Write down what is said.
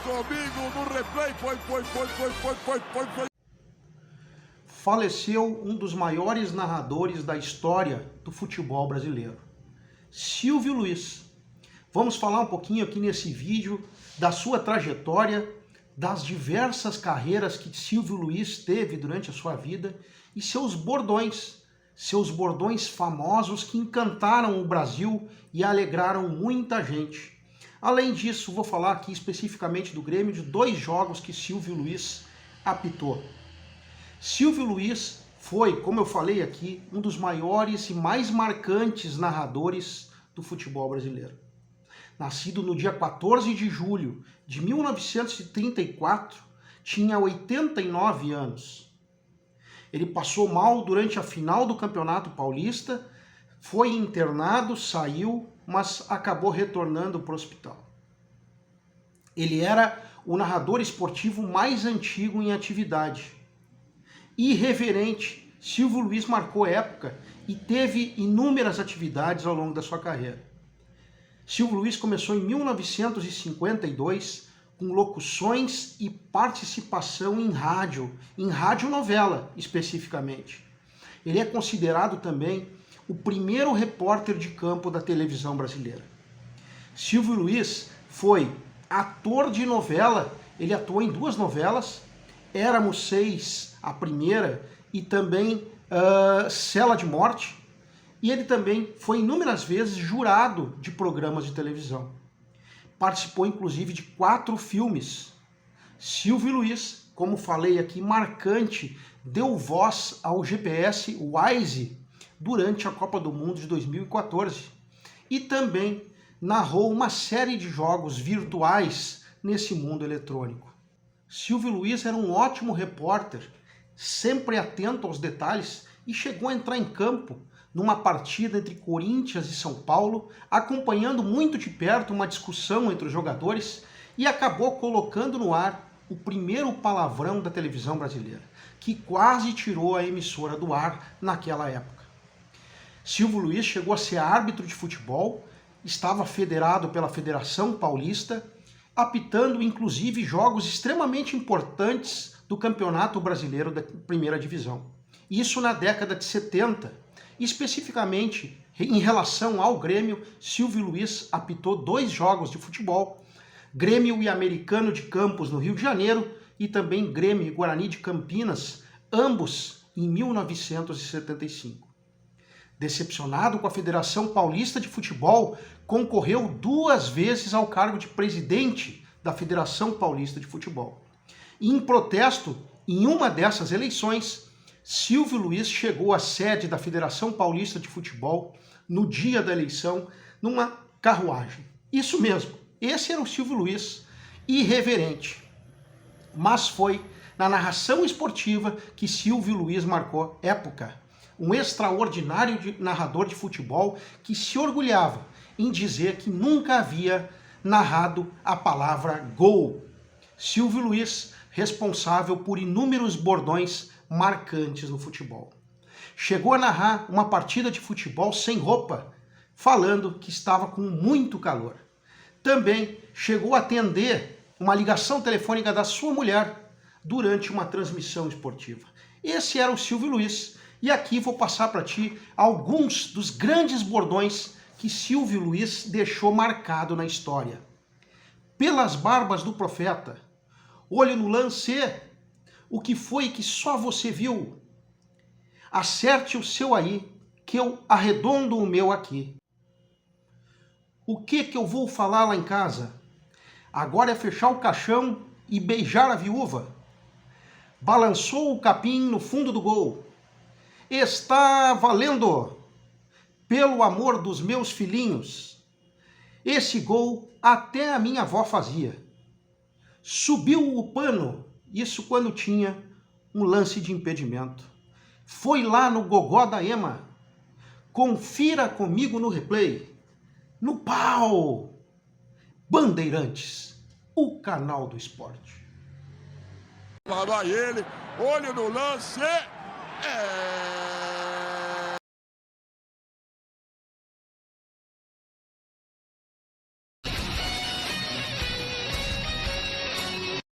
comigo no replay. Foi. Faleceu um dos maiores narradores da história do futebol brasileiro, Silvio Luiz. Vamos falar um pouquinho aqui nesse vídeo da sua trajetória, das diversas carreiras que Silvio Luiz teve durante a sua vida e seus bordões famosos que encantaram o Brasil e alegraram muita gente. Além disso, vou falar aqui especificamente do Grêmio de 2 jogos que Silvio Luiz apitou. Silvio Luiz foi, como eu falei aqui, um dos maiores e mais marcantes narradores do futebol brasileiro. Nascido no dia 14 de julho de 1934, tinha 89 anos. Ele passou mal durante a final do Campeonato Paulista, foi internado, saiu, mas acabou retornando para o hospital. Ele era o narrador esportivo mais antigo em atividade. Irreverente, Silvio Luiz marcou época e teve inúmeras atividades ao longo da sua carreira. Silvio Luiz começou em 1952 com locuções e participação em radionovela especificamente. Ele é considerado também o primeiro repórter de campo da televisão brasileira. Silvio Luiz foi ator de novela, ele atuou em 2 novelas, Éramos 6, a primeira, e também Cela de Morte, e ele também foi inúmeras vezes jurado de programas de televisão. Participou inclusive de 4 filmes. Silvio Luiz, como falei aqui, marcante, deu voz ao GPS Wise durante a Copa do Mundo de 2014 e também narrou uma série de jogos virtuais nesse mundo eletrônico. Silvio Luiz era um ótimo repórter, sempre atento aos detalhes, e chegou a entrar em campo numa partida entre Corinthians e São Paulo, acompanhando muito de perto uma discussão entre os jogadores e acabou colocando no ar o primeiro palavrão da televisão brasileira, que quase tirou a emissora do ar naquela época. Silvio Luiz chegou a ser árbitro de futebol, estava federado pela Federação Paulista, apitando inclusive jogos extremamente importantes do Campeonato Brasileiro da Primeira Divisão. Isso na década de 70. Especificamente em relação ao Grêmio, Silvio Luiz apitou 2 jogos de futebol, Grêmio e Americano de Campos no Rio de Janeiro e também Grêmio e Guarani de Campinas, ambos em 1975. Decepcionado com a Federação Paulista de Futebol, concorreu 2 vezes ao cargo de presidente da Federação Paulista de Futebol. E em protesto, em uma dessas eleições, Silvio Luiz chegou à sede da Federação Paulista de Futebol no dia da eleição, numa carruagem. Isso mesmo, esse era o Silvio Luiz, irreverente. Mas foi na narração esportiva que Silvio Luiz marcou época. Um extraordinário narrador de futebol que se orgulhava em dizer que nunca havia narrado a palavra gol. Silvio Luiz, responsável por inúmeros bordões marcantes no futebol. Chegou a narrar uma partida de futebol sem roupa, falando que estava com muito calor. Também chegou a atender uma ligação telefônica da sua mulher durante uma transmissão esportiva. Esse era o Silvio Luiz. E aqui vou passar para ti alguns dos grandes bordões que Silvio Luiz deixou marcado na história. Pelas barbas do profeta, olho no lance, o que foi que só você viu? Acerte o seu aí, que eu arredondo o meu aqui. O que eu vou falar lá em casa? Agora é fechar o caixão e beijar a viúva. Balançou o capim no fundo do gol. Está valendo! Pelo amor dos meus filhinhos. Esse gol até a minha avó fazia. Subiu o pano, isso quando tinha um lance de impedimento. Foi lá no gogó da Ema. Confira comigo no replay. No pau! Bandeirantes, o canal do esporte. Lá vai ele, olho no lance.